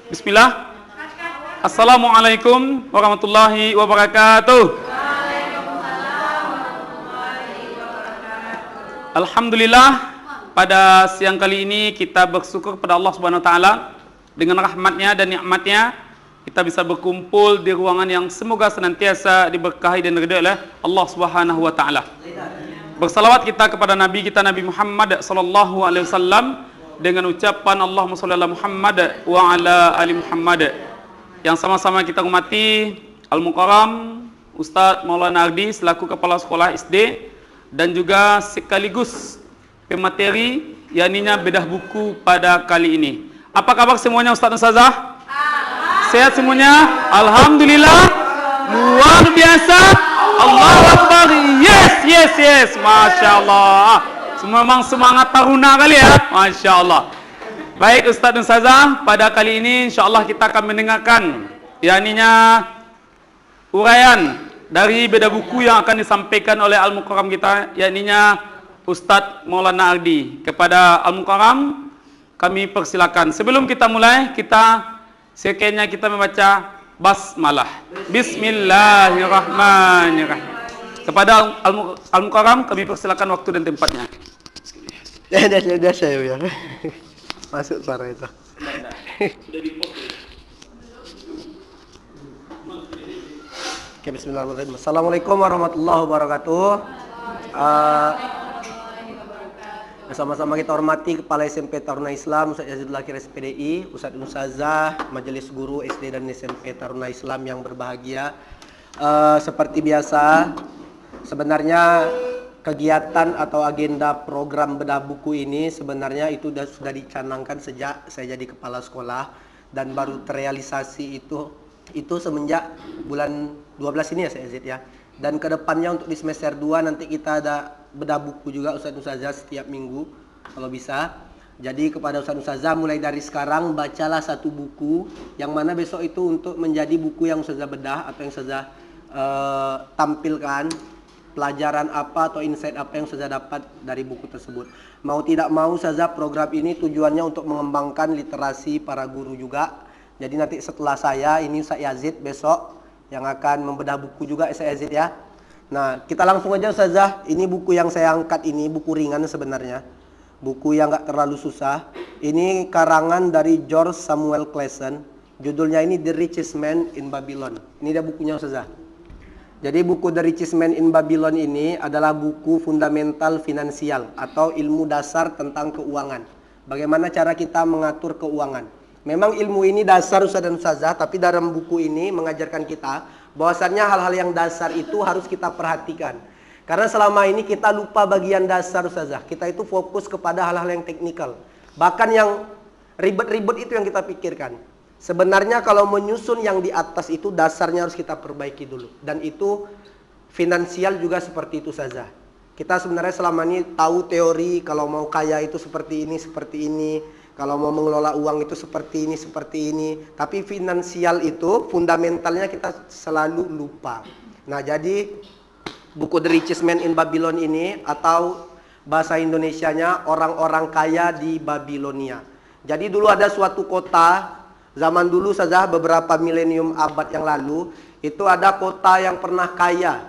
Bismillah. Assalamualaikum warahmatullahi wabarakatuh. Alhamdulillah, pada siang kali ini kita bersyukur kepada Allah Subhanahu wa taala dengan rahmatnya dan nikmatnya kita bisa berkumpul di ruangan yang semoga senantiasa diberkahi dan diridhai oleh Allah Subhanahu wa taala. Bersalawat kita kepada Nabi kita Nabi Muhammad sallallahu alaihi wasallam dengan ucapan Allahumma shalli ala Muhammad wa ala ali Muhammad. Yang sama-sama kita hormati Al-Mukarram Ustaz Maulana Ardi selaku Kepala Sekolah SD dan juga sekaligus pemateri yakninya bedah buku pada kali ini. Apa kabar semuanya Ustaz Ustazah? Sehat semuanya? Alhamdulillah. Luar biasa. Allahu Akbar. Yes. Masya Allah. Memang semangat taruna kali ya. Masya Allah. Baik Ustaz Ustazah, pada kali ini insya Allah kita akan mendengarkan yakninya uraian dari beda buku yang akan disampaikan oleh Al-Mukarram kita yakninya Ustadz Maulana Ardi. Kepada Al-Mukarram kami persilakan. Sebelum kita mulai, sekiranya kita membaca basmalah. Bismillahirrahmanirrahim. Kepada Al-Mukarram kami persilakan waktu dan tempatnya. Sudah saya biar masuk suara itu. Oke, bismillahirrahmanirrahim. Assalamualaikum warahmatullahi wabarakatuh. Bersama-sama kita hormati Kepala SMP Taruna Islam Ustaz Yazidul Akir SPDI, Ustaz Ustazah, Majelis Guru SD dan SMP Taruna Islam yang berbahagia. Seperti biasa, sebenarnya kegiatan atau agenda program bedah buku ini sebenarnya itu sudah dicanangkan sejak saya jadi kepala sekolah dan baru terrealisasi itu semenjak bulan 12 ini ya saya Yazid ya. Dan kedepannya untuk di semester 2 nanti kita ada bedah buku juga Ustaz Ustazah setiap minggu kalau bisa. Jadi kepada Ustaz Ustazah mulai dari sekarang bacalah satu buku yang mana besok itu untuk menjadi buku yang Ustazah bedah atau yang Ustazah tampilkan pelajaran apa atau insight apa yang Ustazah dapat dari buku tersebut. Mau tidak mau Ustazah program ini tujuannya untuk mengembangkan literasi para guru juga. Jadi nanti setelah saya ini Ustaz Yazid besok yang akan membedah buku juga Ustaz Yazid ya. Nah kita langsung aja Ustazah. Ini buku yang saya angkat ini buku ringan sebenarnya. Buku yang gak terlalu susah. Ini karangan dari George Samuel Clason. Judulnya ini The Richest Man in Babylon. Ini dia bukunya Ustazah. Jadi buku The Richest Man in Babylon ini adalah buku fundamental finansial atau ilmu dasar tentang keuangan. Bagaimana cara kita mengatur keuangan. Memang ilmu ini dasar Ustaz dan Ustazah, tapi dalam buku ini mengajarkan kita bahwasannya hal-hal yang dasar itu harus kita perhatikan. Karena selama ini kita lupa bagian dasar Ustazah. Kita itu fokus kepada hal-hal yang teknikal. Bahkan yang ribet-ribet itu yang kita pikirkan. Sebenarnya kalau menyusun yang di atas itu dasarnya harus kita perbaiki dulu. Dan itu finansial juga seperti itu saja. Kita sebenarnya selama ini tahu teori kalau mau kaya itu seperti ini, seperti ini. Kalau mau mengelola uang itu seperti ini. Tapi finansial itu fundamentalnya kita selalu lupa. Nah jadi buku The Richest Man in Babylon ini atau bahasa Indonesianya orang-orang kaya di Babilonia. Jadi dulu ada suatu kota. Zaman dulu saja beberapa milenium abad yang lalu itu ada kota yang pernah kaya.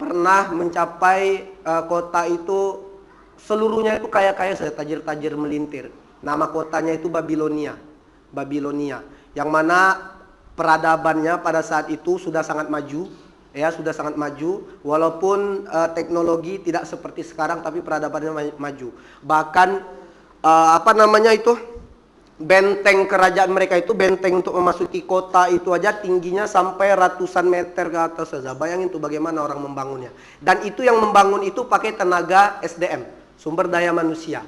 Pernah mencapai kota itu seluruhnya itu kaya-kaya saja, tajir-tajir melintir. Nama kotanya itu Babilonia. Yang mana peradabannya pada saat itu sudah sangat maju, ya sudah sangat maju. Walaupun teknologi tidak seperti sekarang, tapi peradabannya maju. Bahkan benteng kerajaan mereka itu, benteng untuk memasuki kota itu aja tingginya sampai ratusan meter ke atas saja. Bayangin tuh bagaimana orang membangunnya. Dan itu yang membangun itu pakai tenaga SDM, sumber daya manusia.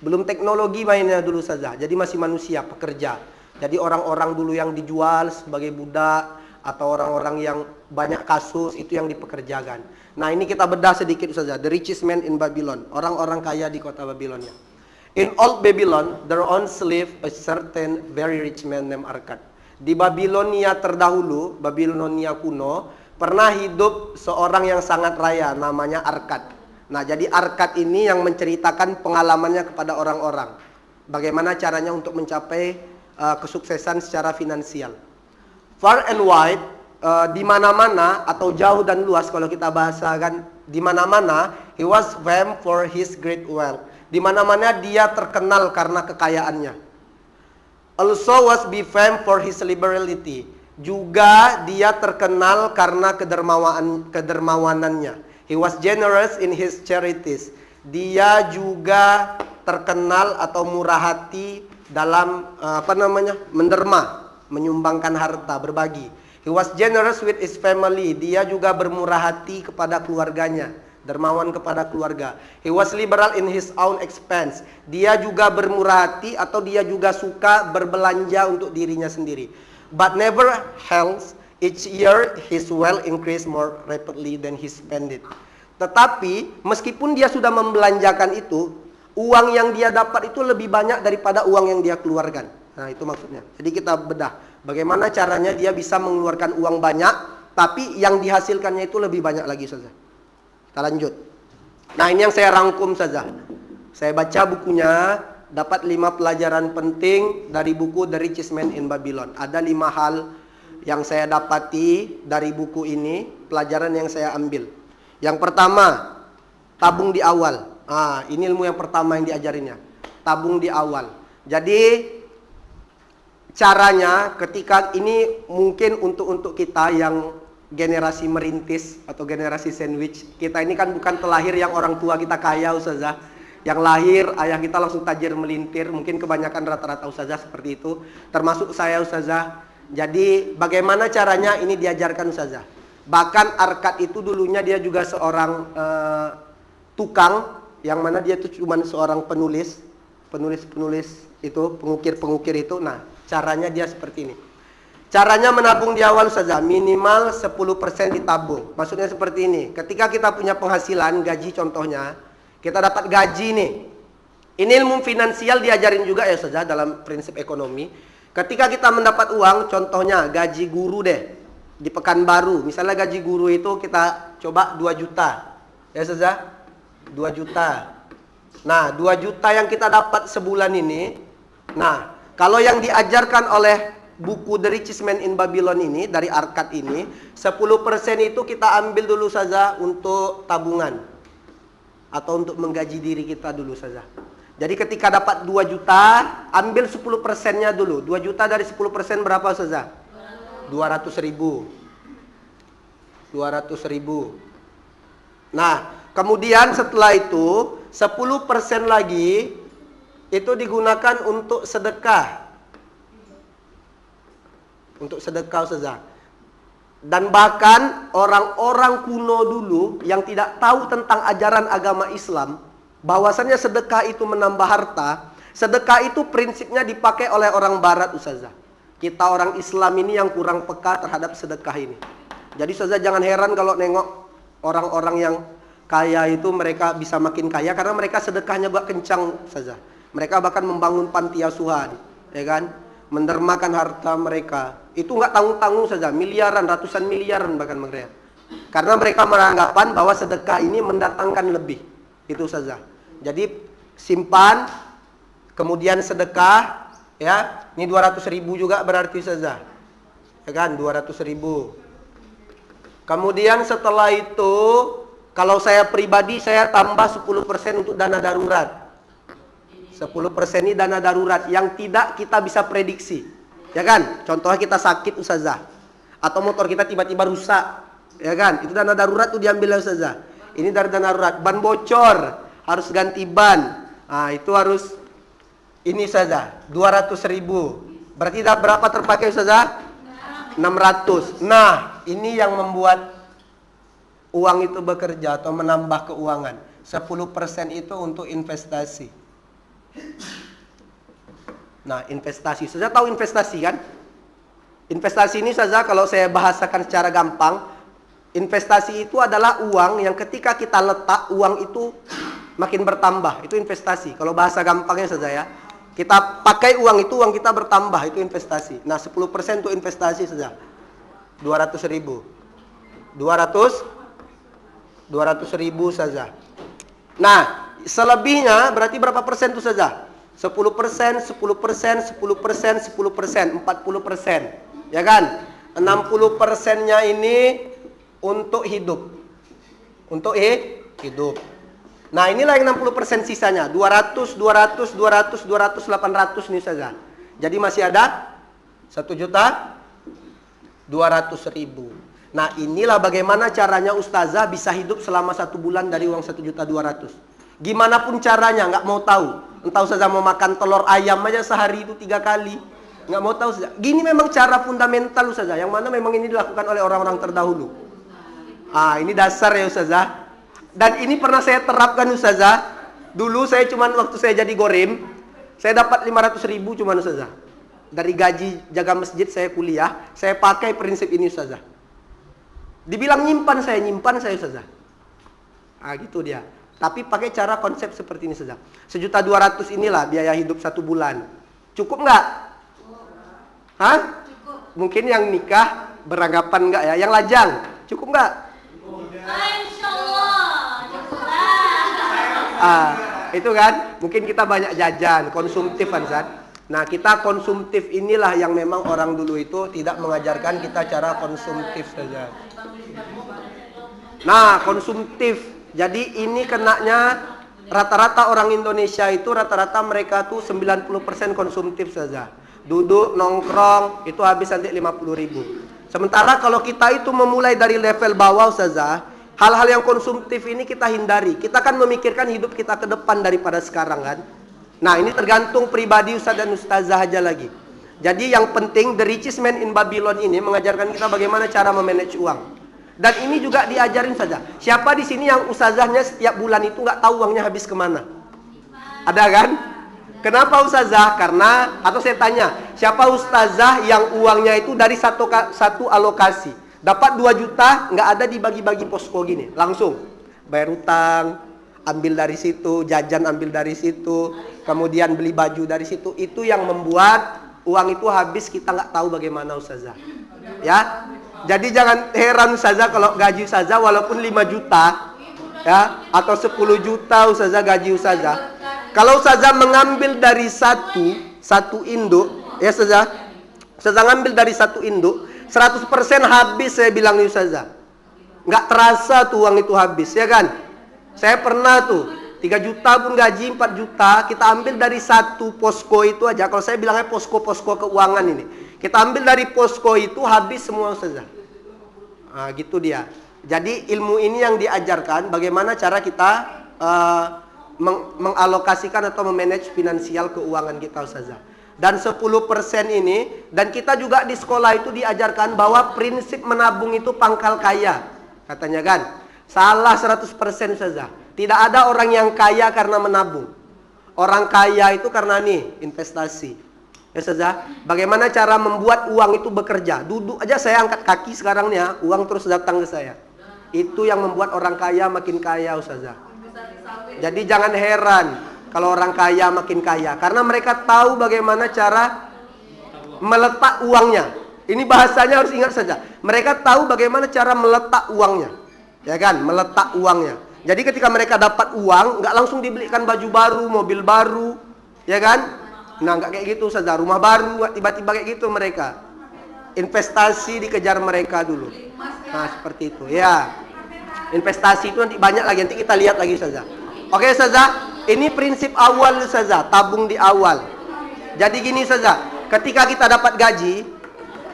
Belum teknologi mainnya dulu saja. Jadi masih manusia, pekerja. Jadi orang-orang dulu yang dijual sebagai budak atau orang-orang yang banyak kasus itu yang dipekerjakan. Nah ini kita bedah sedikit saja. The Richest Man in Babylon, orang-orang kaya di kota Babilonia. In old Babylon, there once lived a certain very rich man named Arkad. Di Babilonia terdahulu, Babilonia kuno, pernah hidup seorang yang sangat raya, namanya Arkad. Nah, jadi Arkad ini yang menceritakan pengalamannya kepada orang-orang. Bagaimana caranya untuk mencapai kesuksesan secara finansial. Far and wide, di mana-mana atau jauh dan luas kalau kita bahasakan, di mana-mana he was famed for his great wealth. Di mana-mana dia terkenal karena kekayaannya. Also was be famed for his liberality. Juga dia terkenal karena kedermawanannya. He was generous in his charities. Dia juga terkenal atau murah hati dalam menderma, menyumbangkan harta, berbagi. He was generous with his family. Dia juga bermurah hati kepada keluarganya, dermawan kepada keluarga. He was liberal in his own expense. Dia juga bermurah hati atau dia juga suka berbelanja untuk dirinya sendiri. But never else, each year his wealth increased more rapidly than he spent it. Tetapi meskipun dia sudah membelanjakan itu, uang yang dia dapat itu lebih banyak daripada uang yang dia keluarkan. Nah, itu maksudnya. Jadi kita bedah bagaimana caranya dia bisa mengeluarkan uang banyak, tapi yang dihasilkannya itu lebih banyak lagi saja. Kita lanjut. Nah, ini yang saya rangkum saja. Saya baca bukunya, dapat 5 pelajaran penting dari buku The Richest Man in Babylon. Ada 5 hal yang saya dapati dari buku ini, pelajaran yang saya ambil. Yang pertama, tabung di awal. Ini ilmu yang pertama yang diajarinnya. Tabung di awal. Jadi caranya ketika ini mungkin untuk kita yang generasi merintis atau generasi sandwich. Kita ini kan bukan terlahir yang orang tua kita kaya, Ustazah. Yang lahir ayah kita langsung tajir melintir. Mungkin kebanyakan rata-rata Ustazah seperti itu. Termasuk saya, Ustazah. Jadi bagaimana caranya ini diajarkan, Ustazah. Bahkan Arkad itu dulunya dia juga seorang tukang, yang mana dia itu cuma seorang penulis itu, pengukir itu. Nah, caranya dia seperti ini. Caranya menabung di awal saja, minimal 10% ditabung. Maksudnya seperti ini, ketika kita punya penghasilan, gaji contohnya, kita dapat gaji nih. Ini ilmu finansial diajarin juga ya saja dalam prinsip ekonomi. Ketika kita mendapat uang, contohnya gaji guru deh, di Pekanbaru. Misalnya gaji guru itu kita coba 2 juta. Ya saja. 2 juta. Nah, 2 juta yang kita dapat sebulan ini. Nah, kalau yang diajarkan oleh buku The Richest Man in Babylon ini, dari Arkad ini, 10% itu kita ambil dulu saja untuk tabungan. Atau untuk menggaji diri kita dulu saja. Jadi ketika dapat 2 juta, ambil 10%-nya dulu. 2 juta dari 10% berapa saja? 200 ribu. 200 ribu. Nah, kemudian setelah itu 10% lagi itu digunakan untuk sedekah. Untuk sedekah saja. Dan bahkan orang-orang kuno dulu yang tidak tahu tentang ajaran agama Islam, bahwasannya sedekah itu menambah harta, sedekah itu prinsipnya dipakai oleh orang barat, Ustazah. Kita orang Islam ini yang kurang peka terhadap sedekah ini. Jadi Ustazah jangan heran kalau nengok orang-orang yang kaya itu mereka bisa makin kaya karena mereka sedekahnya buat kencang saja. Mereka bahkan membangun panti asuhan, ya kan? Mendermakan harta mereka. Itu enggak tanggung-tanggung saja, miliaran, ratusan miliaran bahkan mereka. Karena mereka beranggapan bahwa sedekah ini mendatangkan lebih. Itu saja. Jadi simpan, kemudian sedekah, ya. Ini 200 ribu juga berarti saja. Ya kan, 200 ribu. Kemudian setelah itu, kalau saya pribadi, saya tambah 10% untuk dana darurat. 10% ini dana darurat yang tidak kita bisa prediksi. Ya kan? Contohnya kita sakit, Ustazah. Atau motor kita tiba-tiba rusak. Ya kan? Itu dana darurat tuh diambil Ustazah. Ini dari dana darurat. Ban bocor, harus ganti ban. Nah, itu harus ini saja, 200 ribu. Berarti berapa terpakai Ustazah? 600. Nah, ini yang membuat uang itu bekerja atau menambah keuangan. 10% itu untuk investasi. Nah, investasi. Saja tahu investasi kan? Investasi ini saja kalau saya bahasakan secara gampang, investasi itu adalah uang yang ketika kita letak, uang itu makin bertambah. Itu investasi. Kalau bahasa gampangnya saja ya. Kita pakai uang itu, uang kita bertambah, itu investasi. Nah, 10% untuk investasi saja. 200 ribu. 200 ribu saja. Nah, selebihnya berarti berapa persen itu saja? 10%, 10%, 10%, 10%, 40%. Ya kan? 60%-nya ini untuk hidup. Untuk hidup. Nah, inilah yang 60% sisanya. 200, 200, 200, 200, 800 nih saja. Jadi masih ada 1.200.000. Nah, inilah bagaimana caranya ustazah bisa hidup selama 1 bulan dari uang 1.200.000. Gimana pun caranya, nggak mau tahu. Entah ustazah mau makan telur ayam aja sehari itu 3 kali. Nggak mau tahu ustazah. Gini memang cara fundamental ustazah. Yang mana memang ini dilakukan oleh orang-orang terdahulu. Ini dasar ya ustazah. Dan ini pernah saya terapkan ustazah. Dulu saya cuman waktu saya jadi gorim, saya dapat 500.000 cuman ustazah. Dari gaji jaga masjid saya kuliah, saya pakai prinsip ini ustazah. Dibilang nyimpan saya ustazah. Gitu dia. Tapi pakai cara konsep seperti ini saja. 1.200.000 inilah biaya hidup 1 bulan. Cukup nggak? Hah? Cukup. Mungkin yang nikah beranggapan nggak ya? Yang lajang, cukup nggak? Insyaallah. Cukup. Itu kan? Mungkin kita banyak jajan, konsumtif kan, Zat? Nah, kita konsumtif inilah yang memang orang dulu itu tidak mengajarkan kita cara konsumtif saja. Nah, konsumtif. Jadi ini kenanya rata-rata orang Indonesia itu rata-rata mereka tuh 90% konsumtif saja. Duduk, nongkrong, itu habis nanti 50.000. Sementara kalau kita itu memulai dari level bawah saja, hal-hal yang konsumtif ini kita hindari. Kita kan memikirkan hidup kita ke depan daripada sekarang kan. Nah, ini tergantung pribadi ustaz dan ustazah aja lagi. Jadi yang penting The Richest Man in Babylon ini mengajarkan kita bagaimana cara memanage uang. Dan ini juga diajarin saja. Siapa di sini yang ustazahnya setiap bulan itu nggak tahu uangnya habis kemana? Ada kan? Kenapa ustazah? Karena, atau saya tanya, siapa ustazah yang uangnya itu dari satu alokasi? Dapat 2 juta, nggak ada dibagi-bagi posko gini. Langsung bayar utang, ambil dari situ, jajan ambil dari situ, kemudian beli baju dari situ. Itu yang membuat uang itu habis, kita nggak tahu bagaimana ustazah. Ya. Jadi jangan heran ustazah kalau gaji ustazah walaupun 5 juta ya atau 10 juta ustazah gaji ustazah. Kalau ustazah mengambil dari satu induk ya ustazah ngambil dari satu induk 100% habis, saya bilang nih ustazah. Nggak terasa tuh uang itu habis ya kan. Saya pernah tuh 3 juta pun gaji 4 juta kita ambil dari satu posko itu aja. Kalau saya bilangnya posko-posko keuangan ini. Kita ambil dari posko itu habis semua ustazah. Gitu dia. Jadi ilmu ini yang diajarkan bagaimana cara kita mengalokasikan atau memanage finansial keuangan kita ustazah. Dan 10% ini, dan kita juga di sekolah itu diajarkan bahwa prinsip menabung itu pangkal kaya. Katanya kan. Salah 100% ustazah. Tidak ada orang yang kaya karena menabung. Orang kaya itu karena investasi. Ya saja, bagaimana cara membuat uang itu bekerja? Duduk aja saya angkat kaki sekarang nih ya, uang terus datang ke saya. Itu yang membuat orang kaya makin kaya ustazah. Jadi jangan heran kalau orang kaya makin kaya, karena mereka tahu bagaimana cara meletak uangnya. Ini bahasanya harus ingat saja. Mereka tahu bagaimana cara meletak uangnya. Ya kan, meletak uangnya. Jadi ketika mereka dapat uang, nggak langsung dibelikan baju baru, mobil baru, ya kan? Nah, nggak kayak gitu saja, rumah baru tiba-tiba kayak gitu mereka. Investasi dikejar mereka dulu. Nah, seperti itu. Ya. Investasi itu nanti banyak lagi, nanti kita lihat lagi saja. Oke saja, ini prinsip awal saja, tabung di awal. Jadi gini saja, ketika kita dapat gaji,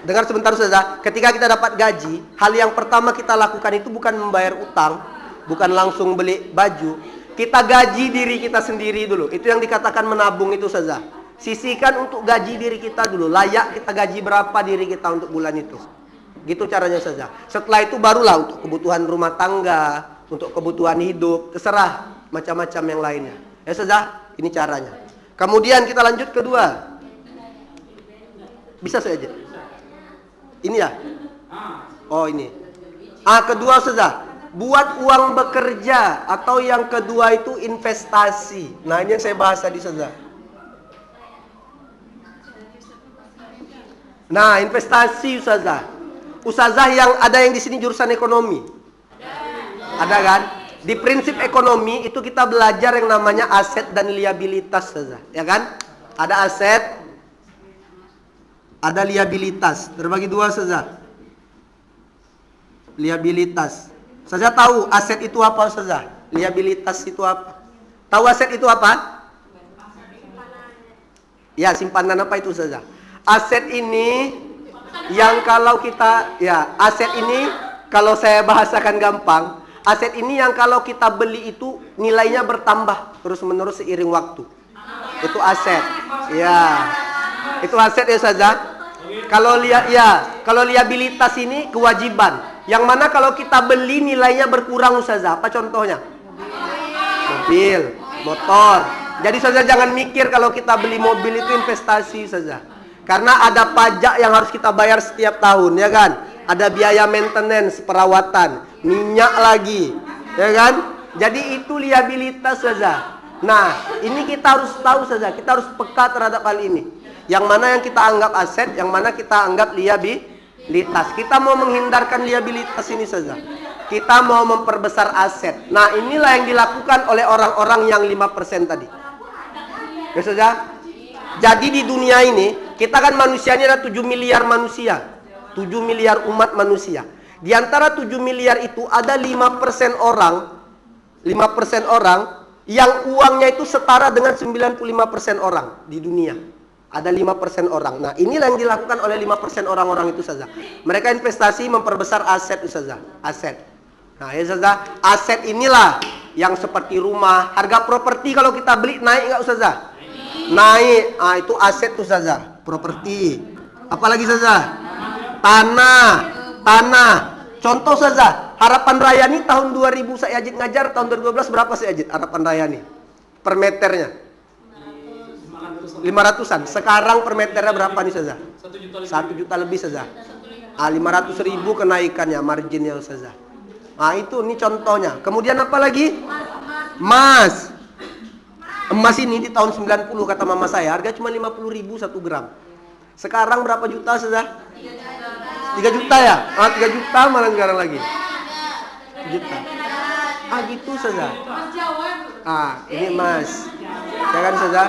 dengar sebentar saja, ketika kita dapat gaji, hal yang pertama kita lakukan itu bukan membayar utang, bukan langsung beli baju. Kita gaji diri kita sendiri dulu. Itu yang dikatakan menabung itu saja. Sisihkan untuk gaji diri kita dulu. Layak kita gaji berapa diri kita untuk bulan itu. Gitu caranya saja. Setelah itu barulah untuk kebutuhan rumah tangga, untuk kebutuhan hidup, terserah macam-macam yang lainnya. Ya saja, ini caranya. Kemudian kita lanjut kedua. Bisa saja. Ini ya? Oh ini. Kedua saja. Buat uang bekerja, atau yang kedua itu investasi. Nah ini yang saya bahas tadi saja. Nah, investasi ustazah. Ustazah yang ada yang di sini jurusan ekonomi. Ada kan? Di prinsip ekonomi itu kita belajar yang namanya aset dan liabilitas saja, ya kan? Ada aset, ada liabilitas. Terbagi dua saja. Liabilitas. Saja tahu aset itu apa saja? Liabilitas itu apa? Tahu aset itu apa? Ya, simpanan apa itu saja. Aset ini yang kalau kita, ya, aset ini kalau saya bahasakan gampang, aset ini yang kalau kita beli itu nilainya bertambah terus-menerus seiring waktu. Itu aset. Ya. Itu aset ya saja. Kalau liabilitas ini kewajiban. Yang mana kalau kita beli nilainya berkurang saja. Apa contohnya? Mobil, motor. Jadi saja jangan mikir kalau kita beli mobil itu investasi saja. Karena ada pajak yang harus kita bayar setiap tahun, ya kan? Ada biaya maintenance, perawatan, minyak lagi, ya kan? Jadi itu liabilitas saja. Nah, ini kita harus tahu saja, kita harus peka terhadap hal ini. Yang mana yang kita anggap aset, yang mana kita anggap liabilitas. Kita mau menghindarkan liabilitas ini saja. Kita mau memperbesar aset. Nah, inilah yang dilakukan oleh orang-orang yang 5% tadi. Ya saja. Jadi di dunia ini, kita kan manusianya ada 7 miliar manusia. 7 miliar umat manusia. Di antara 7 miliar itu ada 5% orang yang uangnya itu setara dengan 95% orang di dunia. Ada 5% orang. Nah, inilah yang dilakukan oleh 5% orang-orang itu saja. Mereka investasi memperbesar aset itu saja. Aset. Nah, ya saja. Aset inilah yang seperti rumah, harga properti kalau kita beli naik enggak saja? Naik. Ah, itu aset itu saja. Properti. Apalagi saja? Tanah. Contoh saja, Harapan Raya ini tahun 2000 saya Ajit ngajar, tahun 2012 berapa saya Ajit Harapan Raya ini? Per meternya? 500-an. Sekarang per meternya berapa nih saja? 1 juta lebih saja. 500.000 kenaikannya, marginnya saja. Itu nih contohnya. Kemudian apa lagi? Emas. Emas ini di tahun 90 kata mama saya, harga cuma 50.000 1 gram. Sekarang berapa juta saja? 3 juta ya? 3 juta malah sekarang lagi. 3 juta. Gitu saja. Ini emas. Ya kan saja?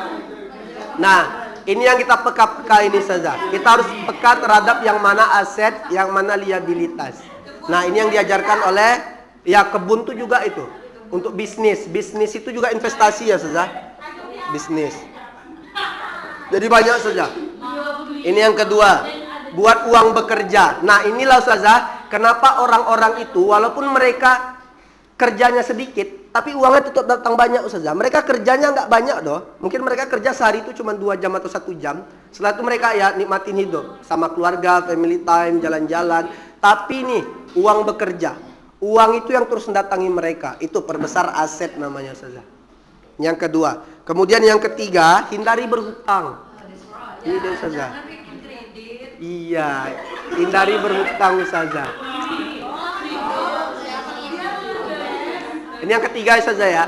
Nah, ini yang kita peka-peka ini saja. Kita harus peka terhadap yang mana aset, yang mana liabilitas. Nah, ini yang diajarkan oleh kebun itu juga itu. Untuk bisnis. Bisnis itu juga investasi ya saja. Bisnis. Jadi banyak saja. Ini yang kedua. Buat uang bekerja. Nah, inilah saja kenapa orang-orang itu walaupun mereka kerjanya sedikit, tapi uangnya tetap datang banyak saja. Mereka kerjanya nggak banyak doh. Mungkin mereka kerja sehari itu cuma 2 jam atau 1 jam. Setelah itu mereka nikmatin hidup sama keluarga, family time, jalan-jalan. Tapi nih uang bekerja, uang itu yang terus mendatangi mereka. Itu perbesar aset namanya saja. Yang kedua. Kemudian yang ketiga, hindari berhutang. Ini dia saja. Iya, hindari berhutang saja. Ini yang ketiga saja ya.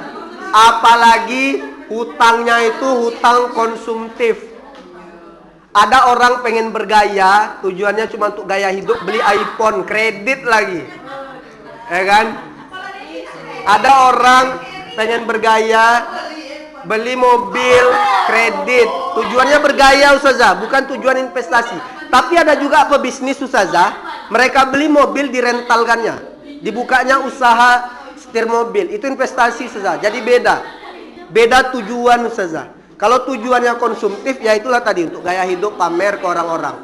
Apalagi hutangnya itu hutang konsumtif. Ada orang pengen bergaya, tujuannya cuma untuk gaya hidup, beli iPhone, kredit lagi. Ya kan? Ada orang pengen bergaya, beli mobil, kredit. Tujuannya bergaya Ustazah, bukan tujuan investasi. Tapi ada juga pebisnis Ustazah, mereka beli mobil direntalkannya. Dibukanya usaha setir mobil, itu investasi Ustazah. Jadi beda tujuan Ustazah. Kalau tujuannya konsumtif, ya itulah tadi untuk gaya hidup, pamer ke orang-orang.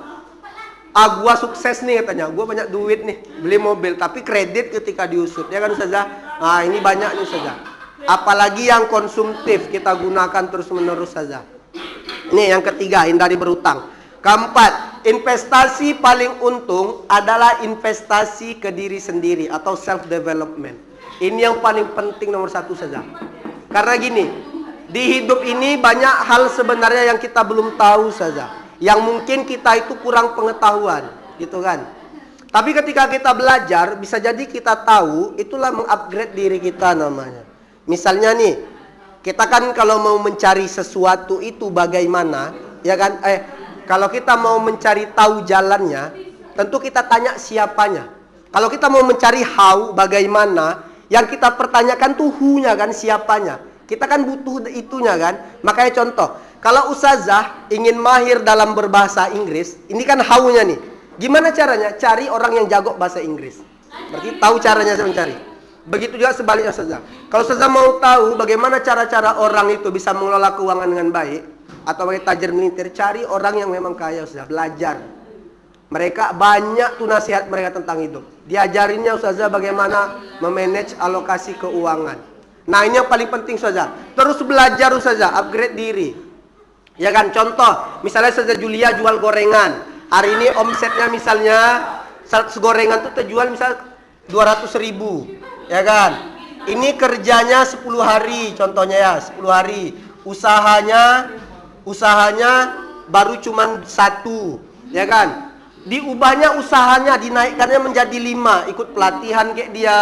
Gua sukses nih katanya, gua banyak duit nih, beli mobil, tapi kredit ketika diusut, ya kan Ustazah? Nah, ini banyak nih Ustazah. Apalagi yang konsumtif kita gunakan terus-menerus saja. Ini yang ketiga, hindari berhutang. Keempat, investasi paling untung adalah investasi ke diri sendiri atau self development. Ini yang paling penting nomor 1 saja. Karena gini, di hidup ini banyak hal sebenarnya yang kita belum tahu saja. Yang mungkin kita itu kurang pengetahuan, gitu kan. Tapi ketika kita belajar, bisa jadi kita tahu, itulah mengupgrade diri kita namanya. Misalnya nih, kita kan kalau mau mencari sesuatu itu bagaimana, ya kan? Kalau kita mau mencari tahu jalannya, tentu kita tanya siapanya. Kalau kita mau mencari how, bagaimana, Yang kita pertanyakan tuh who-nya kan, siapanya. Kita kan butuh itunya kan. Makanya contoh, kalau ustazah ingin mahir dalam berbahasa Inggris, ini kan how-nya nih. Gimana caranya? Cari orang yang jago bahasa Inggris. Berarti tahu caranya saya mencari. Begitu juga sebaliknya ustazah. Kalau ustazah mau tahu bagaimana cara-cara orang itu bisa mengelola keuangan dengan baik, atau sebagai tajir militer, cari orang yang memang kaya ustazah, belajar. Mereka banyak tuh nasihat mereka tentang hidup. Diajarinnya ustazah bagaimana memanage alokasi keuangan. Nah ini yang paling penting ustazah. Terus belajar ustazah, upgrade diri. Ya kan, contoh, misalnya ustazah Julia jual gorengan. Hari ini omsetnya misalnya 100 gorengan tuh terjual misal 200.000. Ya kan. Ini kerjanya 10 hari contohnya ya, 10 hari. Usahanya baru cuman 1, ya kan? Diubahnya usahanya, dinaikkannya menjadi 5, ikut pelatihan kayak dia,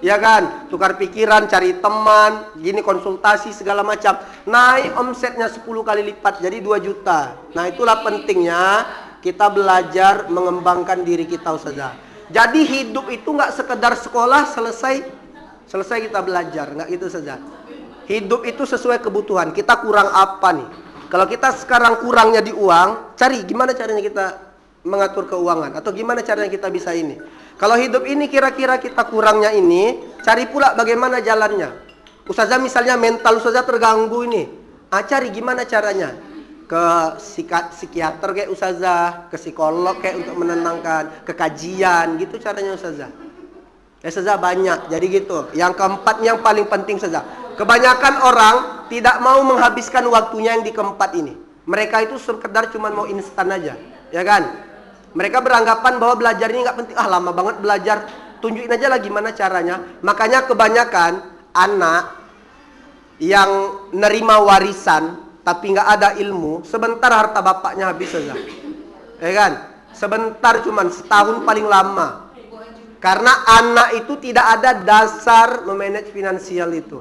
ya kan? Tukar pikiran, cari teman, gini konsultasi segala macam. Naik omsetnya 10 kali lipat jadi 2 juta. Nah, itulah pentingnya kita belajar mengembangkan diri kita ustazah. Jadi hidup itu nggak sekedar sekolah selesai kita belajar, nggak gitu saja. Hidup itu sesuai kebutuhan. Kita kurang apa nih? Kalau kita sekarang kurangnya di uang, cari gimana caranya kita mengatur keuangan, atau gimana caranya kita bisa ini. Kalau hidup ini kira-kira kita kurangnya ini, cari pula bagaimana jalannya. Ustazah misalnya mental ustazah terganggu ini, cari gimana caranya. Ke psikiater kayak ustazah, ke psikolog kayak untuk menenangkan, ke kajian gitu caranya ustazah. Ya ustazah banyak, jadi gitu. Yang keempat yang paling penting ustazah, kebanyakan orang tidak mau menghabiskan waktunya yang di keempat ini. Mereka itu sekedar cuma mau instan aja, ya kan? Mereka beranggapan bahwa belajar ini nggak penting. Lama banget belajar. Tunjukin aja lah gimana caranya. Makanya kebanyakan anak yang nerima warisan tapi nggak ada ilmu, sebentar harta bapaknya habis saja, ya kan? Sebentar, cuman setahun paling lama. Karena anak itu tidak ada dasar memanage finansial itu.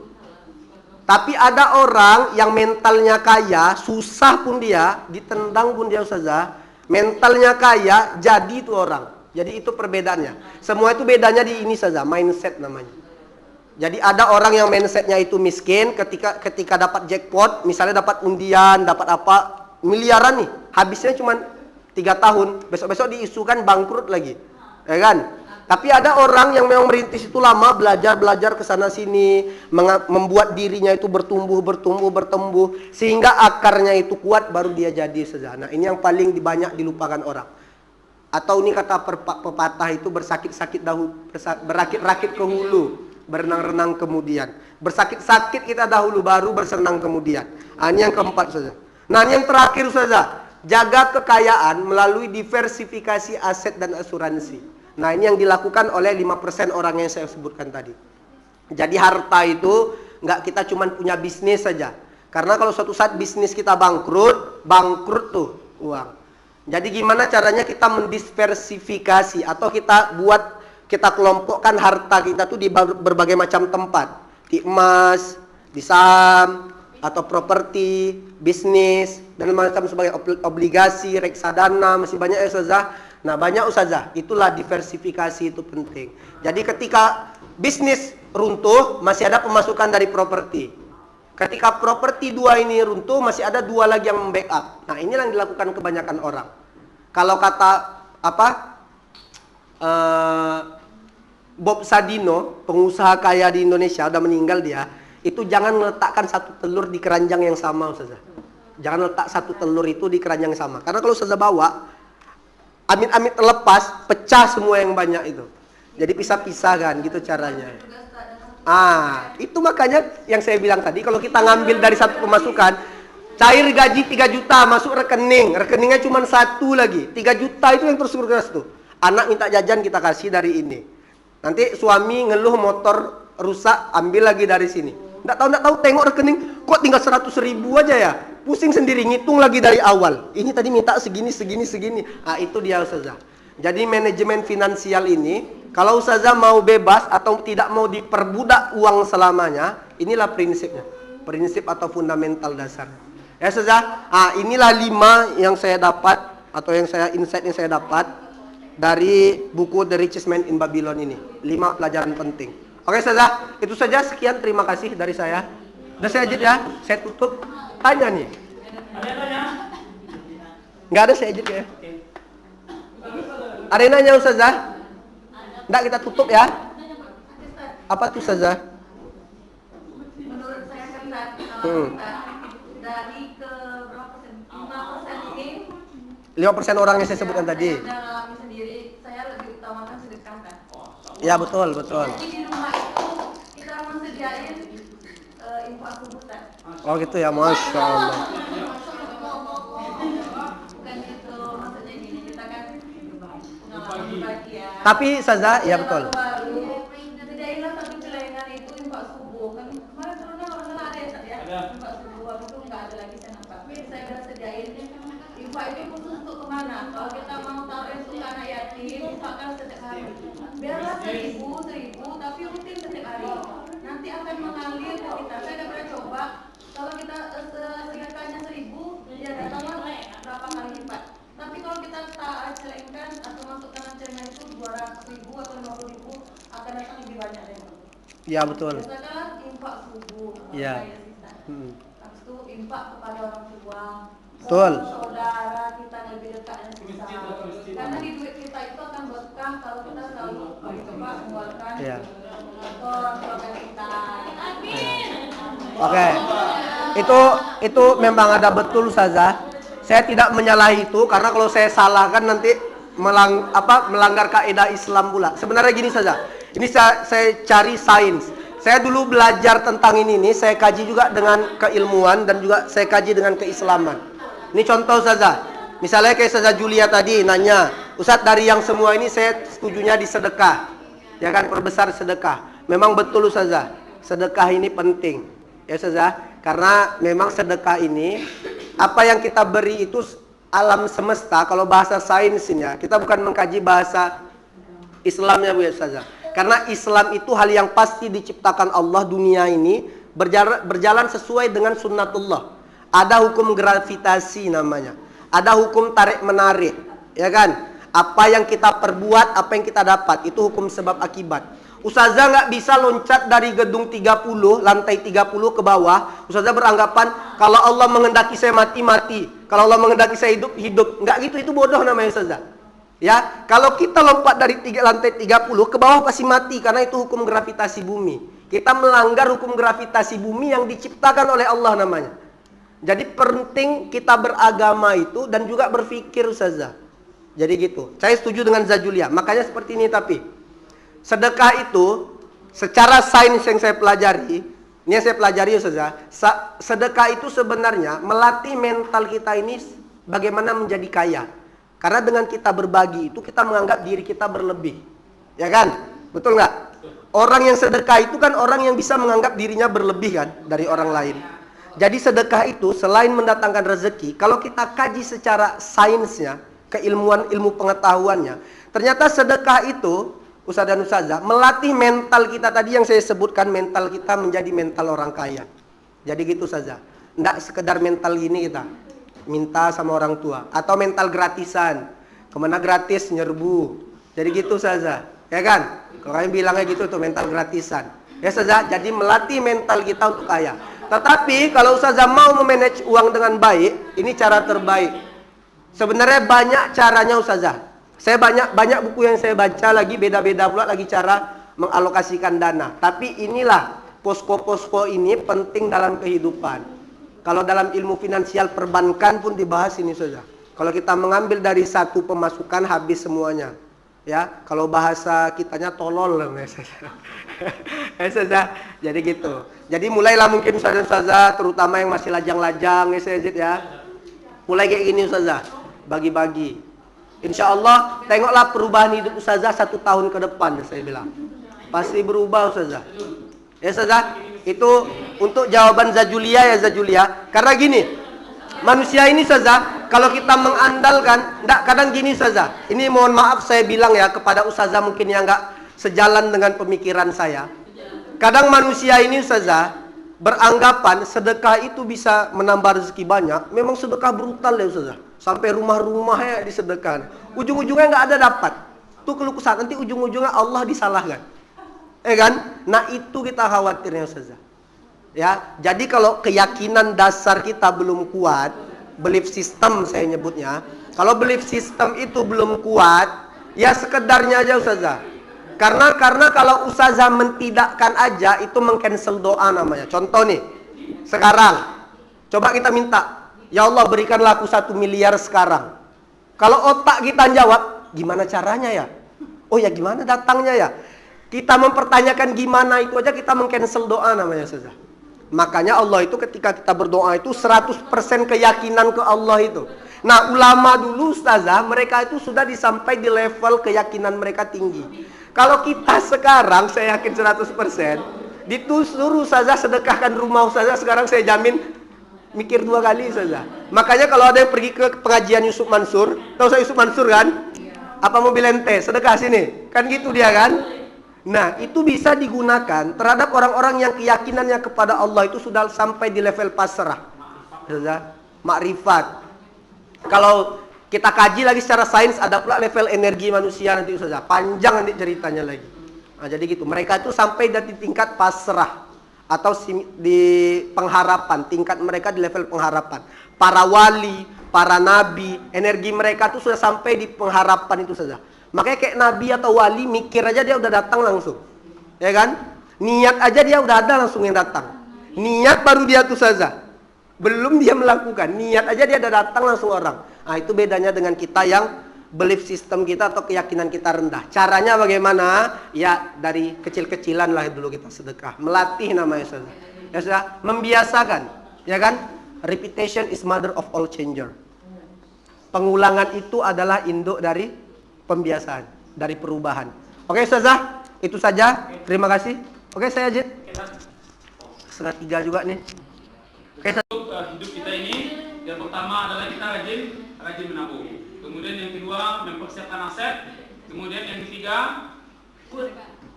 Tapi ada orang yang mentalnya kaya, susah pun dia, ditendang pun dia ustazah. Mentalnya kaya, jadi itu orang. Jadi itu perbedaannya. Semua itu bedanya di ini saja, mindset namanya. Jadi ada orang yang mindsetnya itu miskin, ketika dapat jackpot, misalnya dapat undian, dapat apa, miliaran nih, habisnya cuma 3 tahun, besok-besok diisukan bangkrut lagi, ya kan? Tapi ada orang yang memang merintis itu lama, belajar ke sana sini, membuat dirinya itu bertumbuh, sehingga akarnya itu kuat, baru dia jadi saja. Nah, ini yang paling banyak dilupakan orang. Atau ini kata pepatah itu, bersakit-sakit dahulu, berakit-rakit ke hulu, berenang-renang kemudian. Bersakit-sakit kita dahulu, baru bersenang kemudian. Ini yang keempat saja. Nah, ini yang terakhir saja, jaga kekayaan melalui diversifikasi aset dan asuransi. Nah, ini yang dilakukan oleh 5% orang yang saya sebutkan tadi. Jadi harta itu nggak kita cuma punya bisnis saja. Karena kalau suatu saat bisnis kita bangkrut tuh uang. Jadi gimana caranya kita mendiversifikasi, atau kita kelompokkan harta kita tuh di berbagai macam tempat. Di emas, di saham, atau properti, bisnis, dan macam sebagai obligasi, reksadana, masih banyak ya ustazah. Nah, banyak ustazah, itulah diversifikasi itu penting. Jadi ketika bisnis runtuh, masih ada pemasukan dari properti. Ketika properti 2 ini runtuh, masih ada 2 lagi yang membackup. Nah, inilah yang dilakukan kebanyakan orang. Kalau kata Bob Sadino, pengusaha kaya di Indonesia, udah meninggal dia, itu jangan meletakkan 1 telur di keranjang yang sama ustazah. Jangan letak 1 telur itu di keranjang yang sama. Karena kalau ustazah bawa, amit-amit terlepas, pecah semua yang banyak itu. Jadi pisah-pisah kan, gitu caranya. Itu makanya yang saya bilang tadi, kalau kita ngambil dari 1 pemasukan, cair gaji 3 juta, masuk rekeningnya cuma 1 lagi. 3 juta itu yang terus tuh. Anak minta jajan, kita kasih dari ini. Nanti suami ngeluh motor rusak, ambil lagi dari sini. Nggak tahu tengok rekening, kok tinggal 100.000 aja ya. Pusing sendiri, ngitung lagi dari awal. Ini tadi minta segini. Itu dia ustazah. Jadi manajemen finansial ini, kalau ustazah mau bebas atau tidak mau diperbudak uang selamanya, inilah prinsipnya. Prinsip atau fundamental dasar. Ya ustazah, inilah 5 yang saya dapat, atau insight yang saya dapat dari buku The Richest Man in Babylon ini. 5 pelajaran penting. Oke Ustazah, itu saja, sekian, terima kasih dari saya. Udah saya aja ya, saya tutup. Tanya nih. Nggak ada, saya aja ya. Ada yang nanya Ustazah? Nggak, kita tutup ya. Apa tuh Ustazah? Menurut saya kan kalau kita dari ke berapa persen? 5% ini 5% orang yang saya sebutkan tadi. saya udah alami sendiri, saya lebih utamakan sedekah kan. Ya betul, betul. Jadi di rumah itu kita mensediain infak subuh kan. Oh gitu ya, Masya Allah. Bukan gitu, maksudnya gini, kita kan pengalaman pribadi ya. Tapi Ustazah, ya betul. Kalau baru sediainlah satu celengan itu infak subuh kan. Kemarin turunnya orang ada ya, infak subuh habis itu nggak ada lagi saya nampak. Tapi saya udah sediain infak itu khusus untuk kemana? Kalau kita mau taruh itu ke anak yatim, misalkan setiap hari. Biarlah 1000 tapi rutin setiap hari. Nanti akan mengalir ke kita. Saya udah pernah coba. Kalau kita sedekahnya 1000, dia datanglah berapa kali lipat. Tapi kalau kita celengkan atau masukkan celengan itu 200.000 atau 50.000 akan datang lebih banyak deh. Ya betul. Misalkan infak subuh. Iya. Habis itu infak kepada orang tua. Betul. Saudara kita yang lebih dekat dan sisa. Karena di duit kita itu akan berkah kalau kita selalu coba mengeluarkan Iya. atau keluarga kita. Oke. Itu memang ada betul Ustazah. Saya tidak menyalahi itu karena kalau saya salahkan nanti melanggar kaidah Islam pula. Sebenarnya gini saja. Ini saya cari sains. Saya dulu belajar tentang ini nih, saya kaji juga dengan keilmuan dan juga saya kaji dengan keislaman. Ini contoh saja. Misalnya kayak Ustazah Julia tadi nanya, Ustaz, dari yang semua ini saya setujunya di sedekah. Ya kan, perbesar sedekah. Memang betul Ustazah, sedekah ini penting. Ya Ustazah, karena memang sedekah ini apa yang kita beri itu alam semesta. Kalau bahasa sainsnya, kita bukan mengkaji bahasa Islamnya Bu Ustazah. Karena Islam itu hal yang pasti diciptakan Allah, dunia ini berjalan sesuai dengan sunnatullah. Ada hukum gravitasi namanya. Ada hukum tarik menarik, ya kan? Apa yang kita perbuat, apa yang kita dapat, itu hukum sebab akibat. Ustazah nggak bisa loncat dari gedung 30, lantai 30 ke bawah. Ustazah beranggapan kalau Allah menghendaki saya mati, mati. Kalau Allah menghendaki saya hidup, hidup. Nggak gitu, itu bodoh namanya Ustazah. Ya, kalau kita lompat dari lantai 30 ke bawah pasti mati karena itu hukum gravitasi bumi. Kita melanggar hukum gravitasi bumi yang diciptakan oleh Allah namanya. Jadi penting kita beragama itu dan juga berpikir Ustazah. Jadi gitu. Saya setuju dengan Zajulia. Makanya seperti ini tapi sedekah itu secara sains yang saya pelajari, ini yang saya pelajari Ustazah, sedekah itu sebenarnya melatih mental kita ini bagaimana menjadi kaya. Karena dengan kita berbagi itu kita menganggap diri kita berlebih. Ya kan? Betul nggak? Orang yang sedekah itu kan orang yang bisa menganggap dirinya berlebih kan dari orang lain. Jadi sedekah itu selain mendatangkan rezeki, kalau kita kaji secara sainsnya, keilmuan ilmu pengetahuannya, ternyata sedekah itu Ustaz dan Ustazah melatih mental kita tadi yang saya sebutkan, mental kita menjadi mental orang kaya. Jadi gitu Ustazah. Enggak sekedar mental gini kita minta sama orang tua atau mental gratisan. Kemana gratis nyerbu. Jadi gitu Ustazah. Ya kan? Kalau kalian bilangnya gitu tuh mental gratisan. Ya Ustazah, jadi melatih mental kita untuk kaya. Tetapi kalau Ustazah mau memanage uang dengan baik, ini cara terbaik. Sebenarnya banyak caranya Ustazah. Saya banyak buku yang saya baca lagi, beda-beda pula lagi cara mengalokasikan dana. Tapi inilah posko-posko ini penting dalam kehidupan. Kalau dalam ilmu finansial perbankan pun dibahas ini Ustazah. Kalau kita mengambil dari satu pemasukan habis semuanya. Ya, kalau bahasa kitanya tolol lah Ustazah. Jadi gitu. Jadi mulailah mungkin Ustazah terutama yang masih lajang-lajang ya. Mulai kayak gini Ustazah. Bagi-bagi. Insya Allah tengoklah perubahan hidup Ustazah 1 tahun ke depan saya bilang. Pasti berubah Ustazah. Ya Ustazah, itu untuk jawaban Zajulia ya Zajulia. Karena gini, manusia ini Ustazah, kalau kita mengandalkan, kadang gini Ustazah. Ini mohon maaf saya bilang ya kepada Ustazah mungkin yang enggak sejalan dengan pemikiran saya. Kadang manusia ini Ustazah beranggapan sedekah itu bisa menambah rezeki banyak. Memang sedekah brutal ya Ustazah. Sampai rumah-rumahnya disedekahkan. Ujung-ujungnya nggak ada dapat. Itu keluh kesah. Nanti ujung-ujungnya Allah disalahkan. kan? Nah itu kita khawatirnya Ustazah. Ya, jadi kalau keyakinan dasar kita belum kuat, belief system saya nyebutnya. Kalau belief system itu belum kuat, ya sekedarnya aja Ustazah. Karena kalau Ustazah mentidakkan aja itu mengcancel doa namanya. Contoh nih, sekarang coba kita minta, ya Allah berikanlah aku 1 miliar sekarang. Kalau otak kita jawab, gimana caranya ya? Oh ya gimana datangnya ya? Kita mempertanyakan gimana itu aja kita mengcancel doa namanya Ustazah. Makanya Allah itu ketika kita berdoa itu 100% keyakinan ke Allah itu. Nah ulama dulu Ustazah mereka itu sudah disampai di level keyakinan mereka tinggi. Kalau kita sekarang saya yakin 100% disuruh Ustazah sedekahkan rumah Ustazah, sekarang saya jamin mikir 2 kali Ustazah. Makanya kalau ada yang pergi ke pengajian Yusuf Mansur, tahu saya Yusuf Mansur kan? Apa mobil ente sedekah sini, kan gitu dia kan? Nah itu bisa digunakan terhadap orang-orang yang keyakinannya kepada Allah itu sudah sampai di level pasrah, makrifat. Kalau kita kaji lagi secara sains ada pula level energi manusia nanti Ustazah, panjang nanti ceritanya lagi. Nah, jadi gitu, mereka itu sampai di tingkat pasrah atau di pengharapan, tingkat mereka di level pengharapan. Para wali, para nabi, energi mereka itu sudah sampai di pengharapan itu Ustazah. Makanya kayak nabi atau wali mikir aja dia udah datang langsung. Ya kan? Niat aja dia udah ada langsung yang datang. Niat baru dia tuh Ustazah. Belum dia melakukan, niat aja dia udah datang langsung orang. Nah, itu bedanya dengan kita yang belief system kita atau keyakinan kita rendah. Caranya bagaimana? Ya dari kecil-kecilan lah dulu kita sedekah. Melatih namanya Ustazah. Ya sudah, membiasakan. Ya kan? Repetition is mother of all changer. Pengulangan itu adalah induk dari pembiasaan, dari perubahan. Oke Ustazah, itu saja. Terima kasih. Oke saya Jid. 2:30 juga nih. Oke, hidup kita ini yang pertama adalah kita rajin menabung. Kemudian yang kedua mempersiapkan aset. Kemudian yang ketiga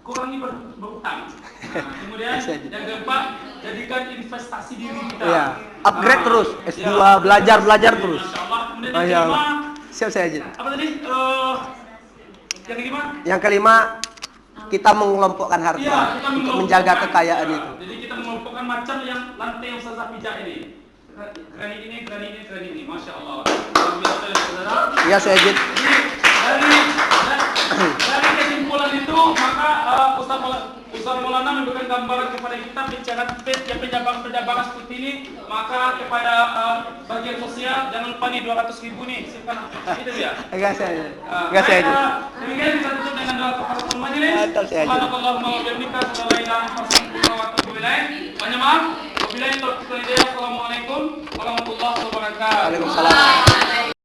kurangi berutang. Nah, kemudian yang keempat jadikan investasi diri kita. Ya, upgrade terus. S2 belajar terus. Insyaallah. Kemudian Masya yang Allah. kelima, Siap saya Jid. apa tadi? Yang kelima? Yang kelima kita mengelompokkan harta Iya, kita untuk menjaga kekayaan Nah, itu. Jadi kita mengelompokkan macam yang lantai yang Ustazah pijak ini. Keran ini, Masya Allah. Luar biasa ya saudara. Ya saya Jid. Jadi dari kesimpulan itu maka Ustaz Maulana memberikan gambaran kepada kita penjabaran seperti ini. Maka kepada bagian sosial jangan lupa nih 200.000 nih silakan itu ya. Enggak saya. Enggak saya Jid. Demikian kita tutup dengan doa kafaratul majelis. Mantap, saya Jid. Subhanallahumma wa bihamdika asyhadu an la ilaha illa anta wa atubu ilaik. Banyak maaf. Wabillahi taufiq wal hidayah. Assalamualaikum warahmatullahi wabarakatuh. Waalaikumsalam.